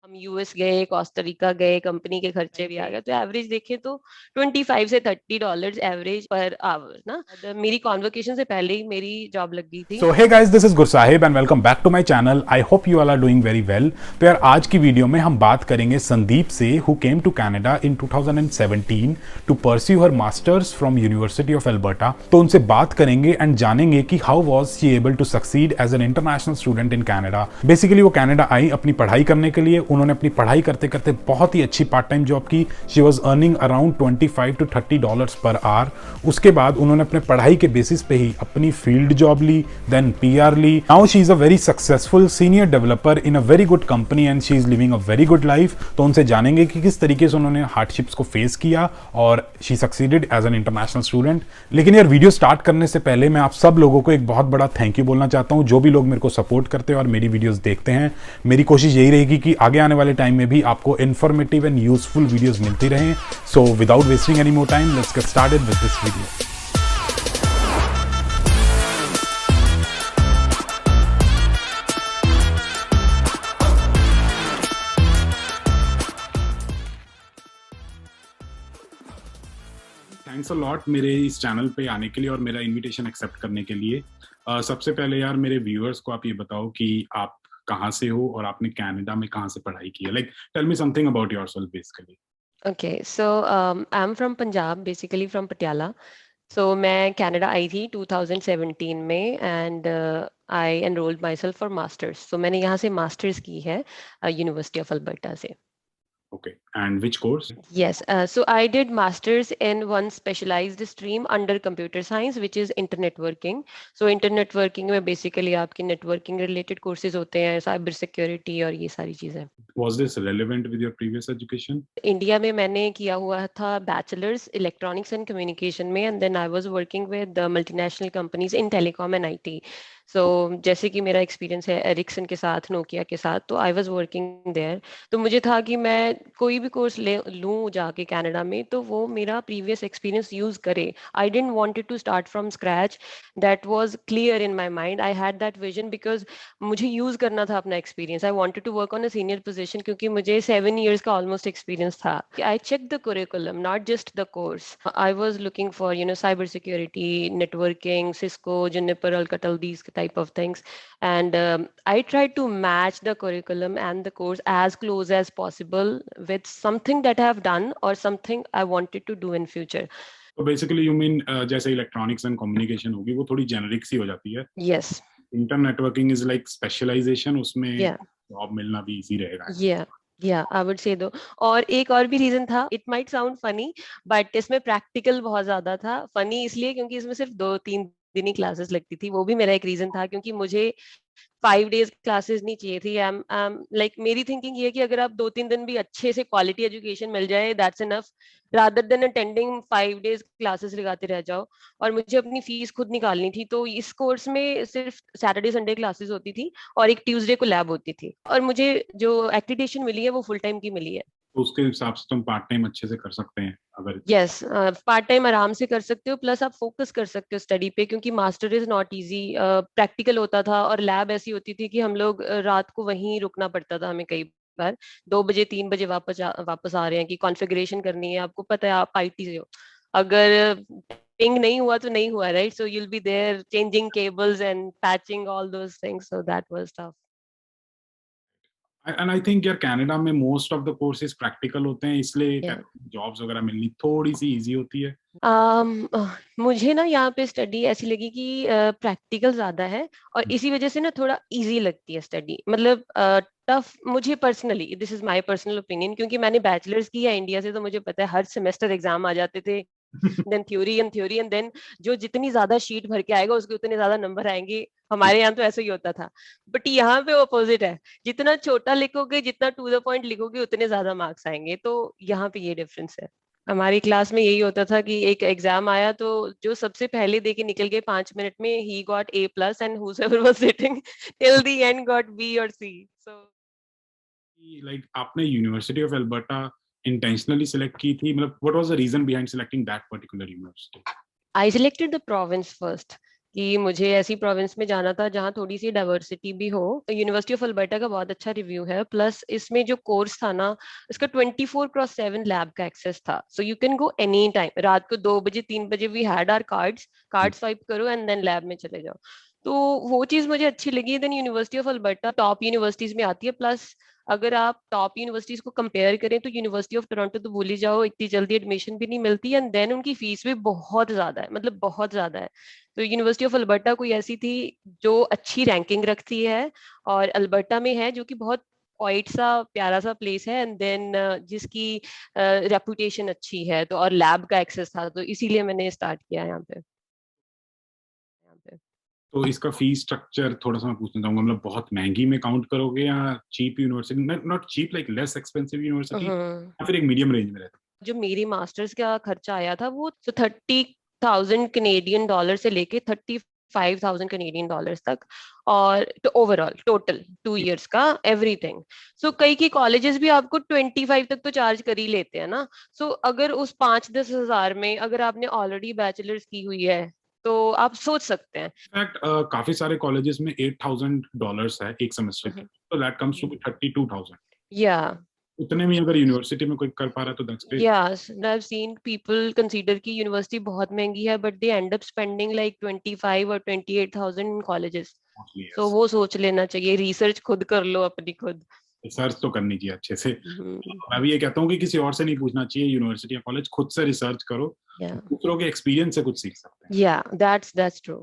हम यूएस गए, कोस्टारिका गए, कंपनी के खर्चे भी आ गए, तो एवरेज देखें तो 25 से $30 एवरेज पर आवर ना। मेरी कॉन्वोकेशन से पहले ही मेरी जॉब लग गई थी। So hey guys, this is Gursahib and welcome back to my channel. I hope you all are doing very well. तो यार, आज की वीडियो में हम बात करेंगे संदीप से, who came to Canada in 2017 to pursue her masters from university of Alberta. तो उनसे बात करेंगे एंड जानेंगे कि how was she able to succeed as an international student in Canada. Basically वो कनाडा आई अपनी पढ़ाई करने के लिए। उन्होंने अपनी पढ़ाई करते करते बहुत ही अच्छी पार्ट टाइम जॉब की। She was earning around $25 to $30 per hour. उसके बाद उन्होंने अपने पढ़ाई के बेसिस पे ही अपनी फील्ड जॉब ली, then PR ली. Now she is a very successful senior developer in a very good company and she is living a very good life. तो उनसे जानेंगे कि किस तरीके से उन्होंने हार्डशिप्स को फेस किया और she succeeded as an international student. लेकिन यार, वीडियो स्टार्ट करने से पहले मैं आप सब लोगों को एक बहुत बड़ा थैंक यू बोलना चाहता हूँ, जो भी लोग मेरे को सपोर्ट करते हैं और मेरी वीडियोस देखते हैं। मेरी कोशिश यही रहेगी कि आगे आने वाले टाइम में भी आपको इन्फॉर्मेटिव एंड यूजफुल वीडियोस मिलती रहें। So without wasting any more time, let's get started with this video. Thanks a lot मेरे इस चैनल पे आने के लिए और मेरा इनविटेशन एक्सेप्ट करने के लिए। सबसे पहले यार, मेरे व्यूअर्स को आप ये बताओ कि आप कहाँ से हो और आपने कनाडा में कहाँ से पढ़ाई की है। Like tell me something about yourself basically. Okay, so I'm from Punjab, basically from Patiala. So मैं कनाडा आई थी 2017 में and I enrolled my self for masters. तो मैंने यहाँ से मास्टर्स की है यूनिवर्सिटी ऑफ अल्बर्टा से। Okay, and which course? Yes, so I did masters in one specialized stream under computer science, which is internet working. So internet working में basically आपके networking related courses होते हैं, cyber security और ये सारी चीजें। Was this relevant with your previous education? India में मैंने किया हुआ था बैचलर्स इलेक्ट्रॉनिक्स एंड कम्युनिकेशन में and then I was working with multinational companies in telecom and IT. So जैसे कि मेरा एक्सपीरियंस है एरिक्सन के साथ, नोकिया के साथ, तो आई वाज वर्किंग देयर। तो मुझे था कि मैं कोई भी कोर्स ले लूँ जाके कनाडा में तो वो मेरा प्रीवियस एक्सपीरियंस यूज करे। I didn't wanted to start from scratch. That was clear in my mind. I had that vision because मुझे यूज करना था अपना experience. I wanted to work on a senior position क्योंकि मुझे 7 years का almost experience था। I check the curriculum, not just the course. I was looking for cyber security, networking, Cisco, Juniper, Alcatel, these type of things, and I tried to match the curriculum and the course as close as possible with something that I have done or something I wanted to do in future. तो basically you mean जैसे electronics and communication होगी वो थोड़ी generic सी हो जाती है। Yes. Inter networking is like specialization, उसमें Yeah. जॉब मिलना भी इजी रहेगा। Yeah. या आई वुड से दो। और एक और भी रीजन था, it might sound funny but इसमें प्रैक्टिकल बहुत ज्यादा था। फनी इसलिए क्योंकि इसमें सिर्फ 2-3 दिन ही क्लासेस लगती थी, वो भी मेरा एक रीजन था क्योंकि मुझे 5 days क्लासेस नहीं चाहिए थी। लाइक मेरी थिंकिंग ये है कि अगर आप 2-3 दिन भी अच्छे से क्वालिटी एजुकेशन मिल जाए, that's enough, rather than attending 5 days classes लगाते रह जाओ। और मुझे अपनी फीस खुद निकालनी थी, तो इस कोर्स में सिर्फ सैटरडे संडे क्लासेस होती थी और एक ट्यूसडे को लैब होती थी, और मुझे जो एक्रेडिटेशन मिली है वो फुल टाइम की मिली है। तो उसके हिसाब से तुम पार्ट टाइम अच्छे से कर सकते हैं अगर। यस, पार्ट टाइम आराम से कर सकते हो, प्लस आप फोकस कर सकते हो स्टडी पे क्योंकि master is not easy. Practical होता था और लैब ऐसी होती थी कि हम लोग रात को वहीं रुकना पड़ता था हमें कई बार। 2 बजे 3 बजे वापस आ रहे हैं कि कॉन्फ़िगरेशन करनी है। आपको पता है आप आईटी से हो, अगर पिंग नहीं हुआ तो नहीं हुआ, right? So you will be there changing cables and patching all those things, so that was tough. And I think यार, कनाडा में most of the courses practical होते हैं, इसलिए या जॉब्स वगैरह मिलनी थोड़ी सी इजी होती है। मुझे ना यहाँ पे स्टडी ऐसी लगी कि प्रैक्टिकल ज्यादा है और इसी वजह से ना थोड़ा इजी लगती है स्टडी। मतलब टफ मुझे personally, this is my personal opinion, क्योंकि मैंने बैचलर्स की है इंडिया से, तो मुझे पता है हर सेमेस्टर एग्जाम आ जाते थे। देन थ्योरी एंड देन जो जितनी ज्यादा शीट भर के आएगा उसके उतने ज्यादा नंबर आएंगे। हमारे यहाँ तो ऐसा ही होता था, बट यहाँ पे अपोजिट है। जितना छोटा लिखोगे, जितना टू द पॉइंट लिखोगे, उतने ज्यादा मार्क्स आएंगे। तो यहाँ पे ये डिफरेंस है। हमारी क्लास में यही होता था कि एक एग्जाम आया तो जो सबसे पहले दे के निकल गए 5 मिनट में, ही got A+ and whoever was sitting till the end got B और C। सो लाइक आपने university of Alberta intentionally select की थी, मतलब what was the reason behind selecting that particular university? I selected the province first, कि मुझे ऐसी province में जाना था जहाँ थोड़ी सी डाइवर्सिटी भी हो। यूनिवर्सिटी ऑफ अल्बर्टा का बहुत अच्छा रिव्यू है, प्लस इसमें जो कोर्स था ना, इसका 24/7 लैब का एक्सेस था। So you can go any time, रात को 2 बजे 3 बजे we had our cards, card swipe करो एंड देन लैब में चले जाओ। तो वो चीज मुझे अच्छी लगी। Then university of Alberta top universities में आती है, प्लस अगर आप टॉप यूनिवर्सिटीज को कंपेयर करें तो यूनिवर्सिटी ऑफ टोरंटो तो भूल ही जाओ, इतनी जल्दी एडमिशन भी नहीं मिलती, एंड देन उनकी फीस भी बहुत ज्यादा है, मतलब बहुत ज्यादा है। तो यूनिवर्सिटी ऑफ अल्बर्टा कोई ऐसी थी जो अच्छी रैंकिंग रखती है, और अल्बर्टा में है जो कि बहुत क्वाइट सा प्यारा सा प्लेस है, एंड देन जिसकी रेपुटेशन अच्छी है, तो और लैब का एक्सेस था, तो इसीलिए मैंने स्टार्ट किया यहाँ पे। तो इसका फीस स्ट्रक्चर थोड़ा सा मैं पूछना चाहूंगा, मतलब बहुत महंगी में काउंट करोगे या cheap university, not cheap like less expensive university, hmm. या फिर एक मीडियम रेंज में रहता जो मेरी मास्टर्स का खर्चा आया था वो तो 30,000 कैनेडियन डॉलर से लेके 35,000 कैनेडियन डॉलर्स तक, और तो ओवरऑल टोटल 2 इयर्स का एवरीथिंग। सो कई की कॉलेजेस भी आपको 25 तक तो चार्ज कर ही लेते हैं ना। सो अगर उस 5-10 हजार में अगर आपने ऑलरेडी बैचलर्स की हुई है तो आप सोच सकते हैं। है? इनफैक्ट काफी सारे कॉलेजेस में $8,000 है एक सेमेस्टर की, तो दैट कम्स टू बी 32,000। या उतने में अगर यूनिवर्सिटी में कोई कर पा रहा है तो that's great. Yes, and I've seen people consider कि यूनिवर्सिटी बहुत महंगी है, but they end up spending like 25 or 28,000 in colleges. So वो सोच लेना चाहिए, रिसर्च खुद कर लो अपनी खुद। रिसर्च तो करनी चाहिए अच्छे से। हम्म। मैं भी ये कहता हूँ कि किसी और से नहीं पूछना चाहिए, यूनिवर्सिटी या कॉलेज खुद से रिसर्च करो, Yeah, दूसरों के एक्सपीरियंस से कुछ सीख सकते हैं। yeah, that's true.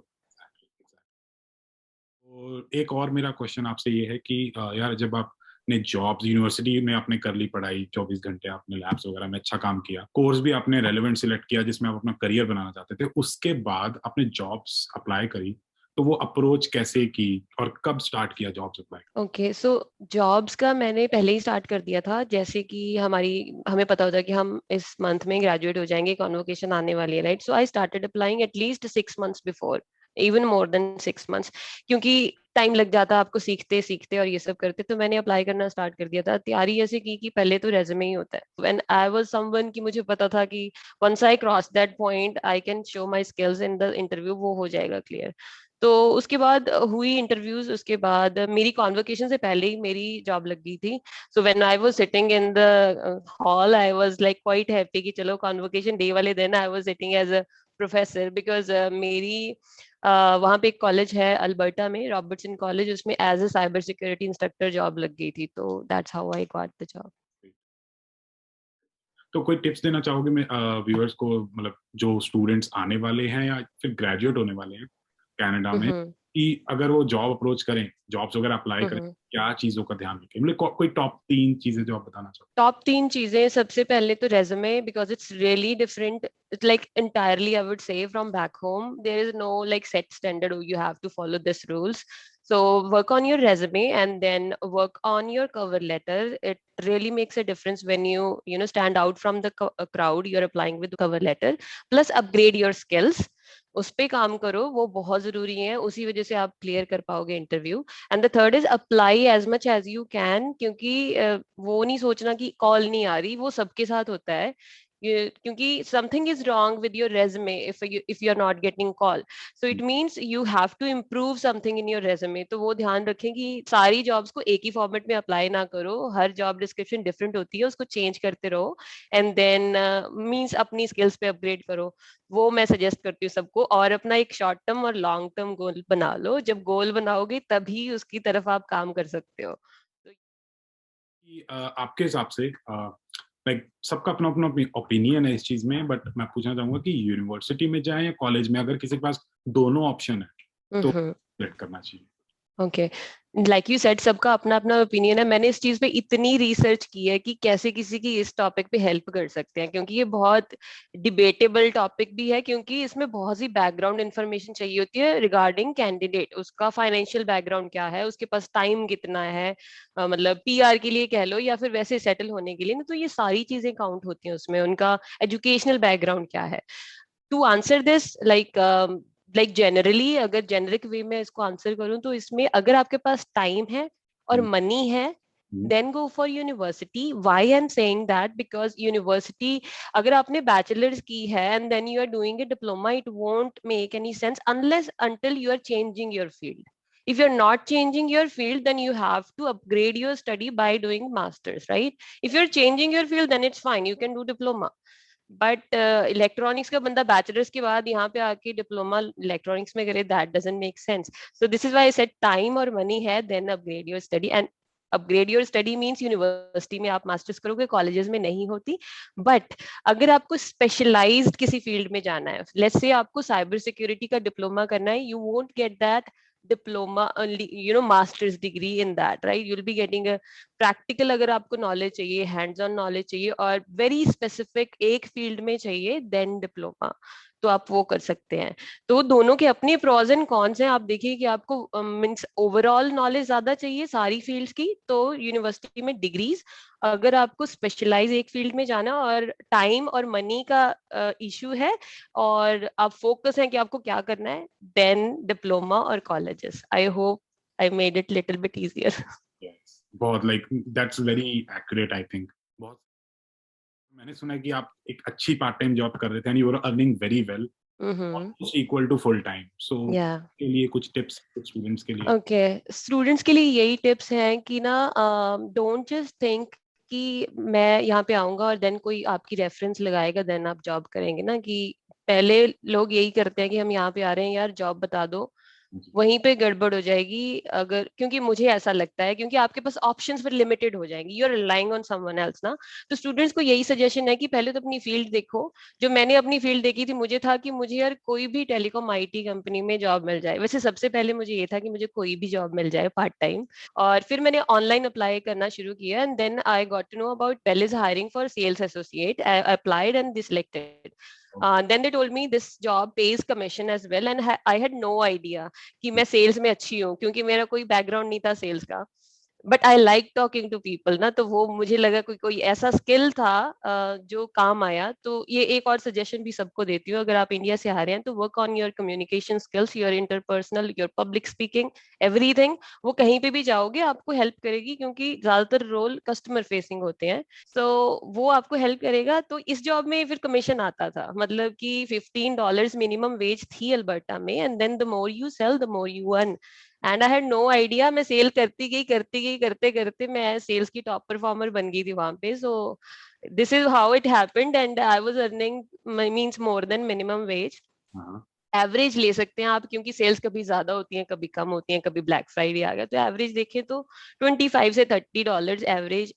तो एक और मेरा क्वेश्चन आपसे ये है कि यार जब आपने जॉब्स यूनिवर्सिटी में आपने कर ली पढ़ाई, 24 घंटे आपने लैब्स वगैरह में अच्छा काम किया, कोर्स भी आपने रेलेवेंट सिलेक्ट किया जिसमें आप अपना करियर बनाना चाहते थे, उसके बाद आपने जॉब्स अप्लाई करी, तो वो अप्रोच कैसे की और कब स्टार्ट किया जॉब्स अप्लाई? ओके, सो जॉब्स का मैंने पहले ही स्टार्ट कर दिया था, जैसे कि हमें पता होता है कि हम इस मंथ में ग्रेजुएट हो जाएंगे, कॉन्वोकेशन आने वाली है, right. So I started applying at least 6 months before, even more than 6 months, क्योंकि टाइम लग जाता है आपको सीखते सीखते और ये सब करते। तो मैंने अप्लाई करना स्टार्ट कर दिया था, तैयारी ऐसे की कि पहले तो रेज्यूमे ही होता है। व्हेन आई वाज समवन कि मुझे पता था कि once I cross that point I can show my skills in the interview, वो हो जाएगा क्लियर। तो उसके बाद हुई इंटरव्यूज, उसके बाद मेरी कॉन्वोकेशन से पहले ही मेरी जॉब लग गई थी। So when I was sitting in the hall I was like quite happy कि चलो कॉन्वोकेशन डे वाले दिन I was sitting as a professor, because मेरी वहाँ पे एक कॉलेज है अल्बर्टा में, रॉबर्टसन कॉलेज, उसमें as a cyber security instructor job लग गई थी, तो that's how I got the job. तो कोई टिप्स देना चाहोगे मैं व्यूअर्स को, मतलब जो स्टूडेंट्स आने वाले हैं या फिर ग्रेजुएट होने वाले हैं कनाडा में, हम्म। कि अगर वो जॉब अप्रोच करें, जॉब्स वगैरह अप्लाई करें, हम्म। क्या चीजों का ध्यान रखें, मतलब कोई टॉप 3 चीजें जो आप बताना चाहो? टॉप 3 चीजें, सबसे पहले तो resume, because it's really different, it's like entirely I would say from back home, there is no like set standard, oh, you have to follow this rules. So work on your resume and then work on your cover letter. It really makes a difference when you stand out from the crowd you're applying with cover letter. Plus upgrade your skills, उस पे काम करो, वो बहुत जरूरी है, उसी वजह से आप क्लियर कर पाओगे interview. And the third is apply as much as you can, क्योंकि वो नहीं सोचना कि कॉल नहीं आ रही, वो सबके साथ होता है। क्योंकि something is wrong with your resume if you are not getting call, so it means you have to improve something in your resume. तो वो ध्यान रखें कि सारी जॉब्स को एक ही फॉर्मेट में अप्लाई ना करो, हर जॉब डिस्क्रिप्शन डिफरेंट होती है, उसको चेंज करते रहो, एंड देन मीन्स अपनी स्किल्स पे अपग्रेड करो। वो मैं सजेस्ट करती हूँ सबको, और अपना एक शॉर्ट टर्म और लॉन्ग टर्म गोल बना लो, जब गोल बनाओगे तभी उसकी तरफ आप काम कर सकते हो। तो कि आपके हिसाब से लाइक सबका अपना अपना ओपिनियन है इस चीज में, बट मैं पूछना चाहूंगा कि यूनिवर्सिटी में जाए या कॉलेज में, अगर किसी के पास दोनों ऑप्शन है तो सिलेक्ट करना चाहिए? ओके, लाइक यू सेड, सबका अपना अपना ओपिनियन है। मैंने इस चीज पे इतनी रिसर्च की है कि कैसे किसी की इस टॉपिक पे हेल्प कर सकते हैं, क्योंकि ये बहुत डिबेटेबल टॉपिक भी है, क्योंकि इसमें बहुत सी बैकग्राउंड इंफॉर्मेशन चाहिए होती है रिगार्डिंग कैंडिडेट, उसका फाइनेंशियल बैकग्राउंड क्या है, उसके पास टाइम कितना है, मतलब पीआर के लिए कह लो या फिर वैसे सेटल होने के लिए ना, तो ये सारी चीजें काउंट होती हैं उसमें, उनका एजुकेशनल बैकग्राउंड क्या है। To answer this like generally, अगर जेनरिक वे में इसको आंसर करूं तो इसमें अगर आपके पास टाइम है और मनी है, then go for university. Why I'm saying that? Because university, अगर आपने bachelor's की है and then you are doing a diploma, it won't make any sense unless until you are changing your field. If you're not changing your field, then you have to upgrade your study by doing masters, right? If you're changing your field, then it's fine, you can do diploma. But electronics का बंदा bachelors के बाद यहाँ पे आके diploma electronics में करे, that doesn't make sense. So this is why I said time और मनी है, then upgrade your study. And upgrade your study means university में आप मास्टर्स करोगे, कॉलेजेस में नहीं होती. बट अगर आपको स्पेशलाइज्ड किसी फील्ड में जाना है, लेट्स से आपको साइबर सिक्योरिटी का डिप्लोमा करना है, you won't get that diploma only, master's degree in that, right? You'll be getting a practical, अगर आपको knowledge चाहिए, hands on knowledge चाहिए और very specific एक field में चाहिए, then diploma, तो आप वो कर सकते हैं. तो दोनों के अपने प्रोज एंड कॉन्स हैं. आप देखिए कि आपको मीन्स ओवरऑल नॉलेज ज्यादा चाहिए सारी फील्ड्स की, तो यूनिवर्सिटी में डिग्रीज. अगर आपको स्पेशलाइज एक फील्ड में जाना और टाइम और मनी का इशू है और आप फोकस हैं कि आपको क्या करना है, देन डिप्लोमा और colleges. I hope I made it little bit easier. बहुत like that's very accurate I think. बहुत मैंने सुना है कि आप एक अच्छी पार्ट टाइम जॉब कर रहे थे and you are earning very well, almost equal to full time. सो के लिए कुछ टिप्स स्टूडेंट्स के लिए? ओके, स्टूडेंट्स के लिए यही टिप्स हैं कि ना, डोंट जस्ट थिंक कि मैं यहाँ पे आऊंगा और देन कोई आपकी रेफरेंस लगाएगा देन आप जॉब करेंगे ना. कि पहले लोग यही करते हैं कि हम यहाँ पे आ रहे हैं यार, जॉब बता दो, वहीं पे गड़बड़ हो जाएगी. अगर, क्योंकि मुझे ऐसा लगता है, क्योंकि आपके पास ऑप्शंस फिर लिमिटेड हो जाएंगी, you are relying on someone else ना. तो स्टूडेंट्स को यही सजेशन है कि पहले तो अपनी फील्ड देखो. जो मैंने अपनी फील्ड देखी थी, मुझे था कि मुझे यार कोई भी टेलीकॉम आईटी कंपनी में जॉब मिल जाए. वैसे सबसे पहले मुझे ये था कि मुझे कोई भी जॉब मिल जाए पार्ट टाइम. और फिर मैंने ऑनलाइन अप्लाई करना शुरू किया and then I got to know about Bell is hiring for sales associate. I applied and this selected. Then they told me this job pays commission as well, and I had no idea कि मैं sales में अच्छी हूँ, क्योंकि मेरा कोई background नहीं था सेल्स का. But I like talking to people ना, तो वो मुझे लगा कोई कोई ऐसा स्किल था जो काम आया. तो ये एक और सजेशन भी सबको देती हूँ, अगर आप इंडिया से आ रहे हैं तो work on your communication skills, your interpersonal, your public speaking, everything. वो कहीं पे भी जाओगे आपको हेल्प करेगी, क्योंकि ज्यादातर रोल कस्टमर फेसिंग होते हैं. तो वो आपको हेल्प करेगा. तो इस जॉब में फिर कमीशन आता था, मतलब कि $15 मिनिमम वेज थी अल्बर्टा में, and then the more you sell the more you earn. And I had no idea. मैं सेल करती गई करते करते मैं सेल्स की टॉप परफॉर्मर बन गई थी वहां पे. सो this is how it happened and I was earning means more than minimum wage. Average ले सकते हैं आप, क्योंकि सेल्स कभी ज्यादा होती हैं, कभी कम होती हैं, कभी ब्लैक फ्राइडे आ गया, तो एवरेज देखें तो $25 से $30 एवरेज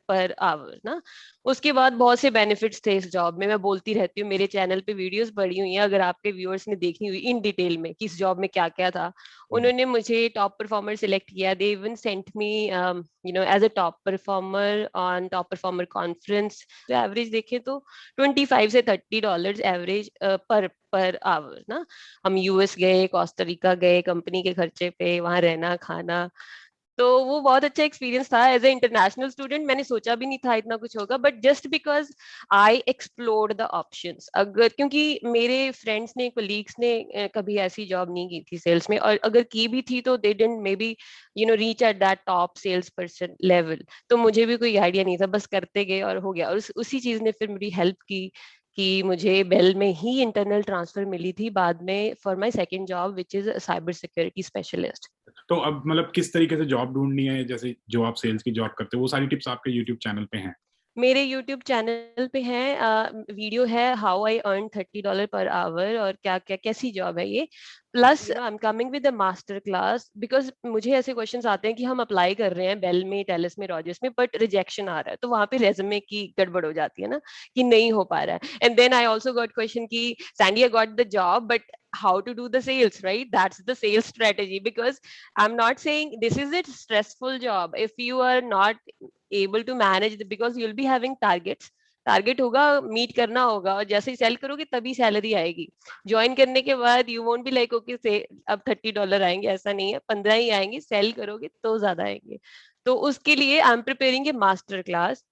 पर आवर ना. उसके बाद बहुत से बेनिफिट्स थे इस जॉब में. मैं बोलती रहती हूँ, मेरे चैनल पे वीडियोस पड़ी हुई हैं, अगर आपके व्यूअर्स ने देखी हुई इन डिटेल में कि इस जॉब में क्या क्या था. उन्होंने मुझे टॉप परफॉर्मर सिलेक्ट किया. They even sent me as a top performer on top performer conference. तो एवरेज देखें तो $25 से $30 एवरेज पर आवर ना. हम यूएस गए, कोस्टारिका गए कंपनी के खर्चे पे, वहां रहना खाना. तो वो बहुत अच्छा एक्सपीरियंस था. एज ए इंटरनेशनल स्टूडेंट मैंने सोचा भी नहीं था इतना कुछ होगा, but just because I explored the options. अगर, क्योंकि मेरे फ्रेंड्स ने, कोलीग्स ने कभी ऐसी जॉब नहीं की थी सेल्स में, और अगर की भी थी तो they didn't may be reach at that top sales person level. तो मुझे भी कोई आइडिया नहीं था, बस करते गए और हो गया. और उसी चीज ने फिर मेरी हेल्प की कि मुझे बेल में ही इंटरनल ट्रांसफर मिली थी बाद में for my second job which is cyber security specialist. तो अब मतलब किस तरीके से जॉब ढूंढनी है, जैसे जो आप सेल्स की जॉब करते हो, वो सारी टिप्स आपके यूट्यूब चैनल पे हैं? मेरे YouTube चैनल पे है, वीडियो है how I earn $30 per hour, और क्या क्या कैसी जॉब है ये. Plus I am coming with a master class, because मुझे ऐसे क्वेश्चंस आते हैं कि हम अप्लाई कर रहे हैं बेल में, टेलिस में, रॉजर्स में, बट रिजेक्शन आ रहा है. तो वहां पे रेज्यूमे की गड़बड़ हो जाती है ना, कि नहीं हो पा रहा है. And then I also got question की Sandy I got the job but how to do the sales, right? That's the sales strategy. Because I'm not saying this is a stressful job if you are not able to manage because you'll be having targets. Target होगा, meet करना होगा, और जैसे ही cell करोगे तभी salary आएगी. Join करने के बाद you won't be like okay से अब $30 आएंगे, ऐसा नहीं है, 15 ही आएंगे. सेल करोगे तो ज्यादा आएंगे. तो उसके लिए I am preparing A master class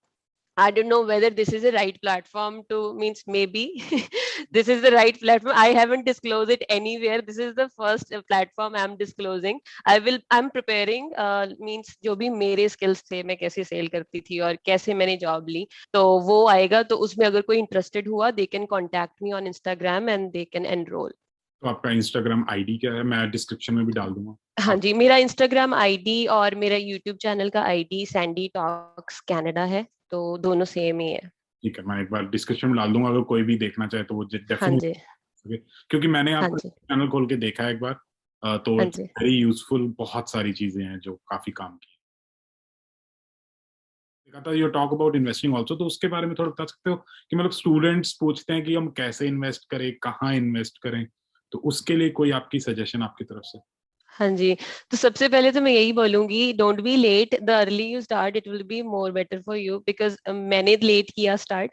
I don't know whether this is the right platform to, means maybe this is the right platform. I haven't disclosed it anywhere. This is the first platform I'm disclosing. I'm preparing, means जो भी मेरे skills थे, मैं कैसे cell करती थी और कैसे मैंने जॉब ली, तो वो आएगा. तो उसमें अगर कोई इंटरेस्टेड हुआ, they can contact me on Instagram and they can enroll. तो आपका इंस्टाग्राम आईडी क्या है? मैं डिस्क्रिप्शन में भी डाल दूंगा. हाँ जी, मेरा इंस्टाग्राम आईडी और मेरा यूट्यूब चैनल का आईडी सैंडी टॉक्स कनाडा है, तो दोनों सेम ही है. ठीक है, मैं एक बार डिस्क्रिप्शन में डाल दूंगा, अगर कोई भी देखना चाहे तो वो हाँ डेफिनेटली. जी. क्योंकि मैंने हाँ आपका जी. चैनल खोल के देखा है एक बार, तो हाँ जी. वेरी यूजफुल, बहुत सारी चीजें हैं जो काफी काम की. देखा था you talk about investing also, तो उसके बारे में थोड़ा बता सकते हो कि मतलब स्टूडेंट्स पूछते हैं कि हम कैसे इन्वेस्ट करें, कहाँ इन्वेस्ट करें, तो उसके लिए कोई आपकी सजेशन आपकी तरफ से? हाँ जी, तो सबसे पहले तो मैं यही बोलूंगी, don't be late. The early you start it will be more better for you, because मैंने लेट किया स्टार्ट.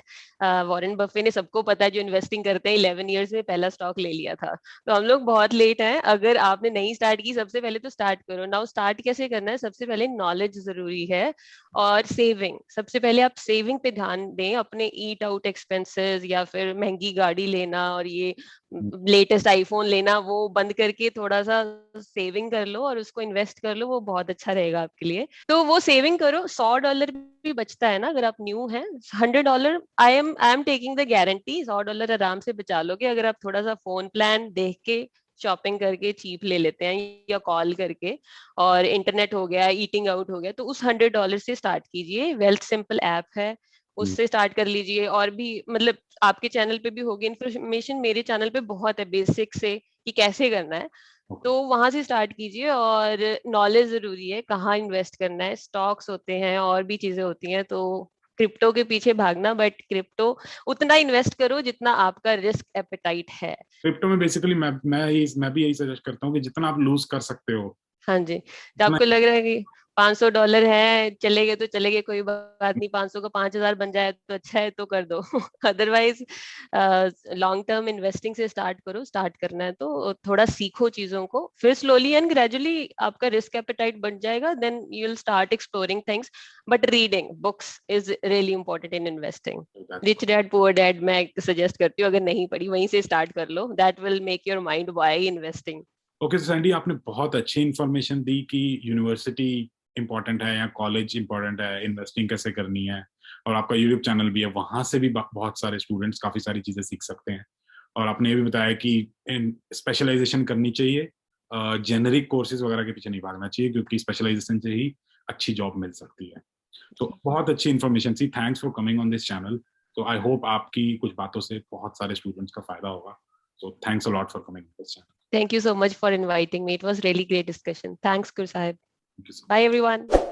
वॉरेन बफे ने, सबको पता है जो इन्वेस्टिंग करते हैं, 11 ईयर्स में पहला स्टॉक ले लिया था. तो हम लोग बहुत लेट हैं. अगर आपने नहीं स्टार्ट की, सबसे पहले तो स्टार्ट करो. नाउ स्टार्ट कैसे करना है? सबसे पहले नॉलेज जरूरी है, और सेविंग. सबसे पहले आप सेविंग पे ध्यान दें. अपने ईट आउट एक्सपेंसेस या फिर महंगी गाड़ी लेना और ये लेटेस्ट आईफोन लेना, वो बंद करके थोड़ा सा सेविंग कर लो और उसको इन्वेस्ट कर लो. वो बहुत अच्छा रहेगा आपके लिए. तो वो सेविंग करो. $100 भी बचता है ना अगर आप न्यू हैं. $100, I am taking the guarantee, $100 आराम से बचा लोगे अगर आप थोड़ा सा फोन प्लान देख के, शॉपिंग करके चीप ले लेते हैं, या कॉल करके, और इंटरनेट हो गया, ईटिंग आउट हो गया, तो उस $100 से स्टार्ट कीजिए. वेल्थ सिंपल ऐप है, उससे स्टार्ट कर लीजिए. और भी मतलब आपके चैनल पे भी होगी इन्फॉर्मेशन, मेरे चैनल पे बहुत है बेसिक से कि कैसे करना है. तो वहां से स्टार्ट कीजिए. और नॉलेज जरूरी है, कहाँ इन्वेस्ट करना है. स्टॉक्स होते हैं और भी चीजें होती हैं, तो क्रिप्टो के पीछे भागना, बट क्रिप्टो उतना इन्वेस्ट करो जितना आपका रिस्क एपेटाइट है. क्रिप्टो में बेसिकली मैं भी यही सजेस्ट करता हूँ कि जितना आप लूज कर सकते हो. हाँ जी. तो आपको लग रहा है कि $500 है, चले गए तो चले गए, कोई बात नहीं. 500 का 5,000 बन जाए तो अच्छा है, तो कर दो. अदरवाइज लॉन्ग टर्म इन्वेस्टिंग से स्टार्ट करो. स्टार्ट करना है तो थोड़ा सीखो चीजों को, फिर स्लोली एंड ग्रेजुअली आपका रिस्क एपेटाइट बढ़ जाएगा. Then you will start exploring things. But reading books is really important in investing. Rich dad poor dad मैं सजेस्ट करती हूँ, अगर नहीं पढ़ी वहीं से स्टार्ट कर लो. That will make your mind why investing. Okay Sandy, आपने बहुत अच्छी इन्फॉर्मेशन दी कि यूनिवर्सिटी इंपॉर्टेंट है या कॉलेज इंपॉर्टेंट है, इन्वेस्टिंग कैसे करनी है, और आपका यूट्यूब चैनल भी है, वहां से भी बहुत सारे स्टूडेंट्स काफी सारी चीजें सीख सकते हैं. और आपने ये भी बताया कि स्पेशलाइजेशन करनी चाहिए, जेनरिक कोर्सेज वगैरह के पीछे नहीं भागना चाहिए, क्योंकि स्पेशलाइजेशन से ही अच्छी जॉब मिल सकती है. तो बहुत अच्छी इन्फॉर्मेशन थी. Thanks for coming on this channel. तो आई होप आपकी कुछ बातों से बहुत सारे स्टूडेंट्स का फायदा होगा. So thanks a lot for coming to this channel. Thank you so much for inviting me. It was really great discussion. Thanks, Kur Sahib. Thank you so much. Bye, everyone.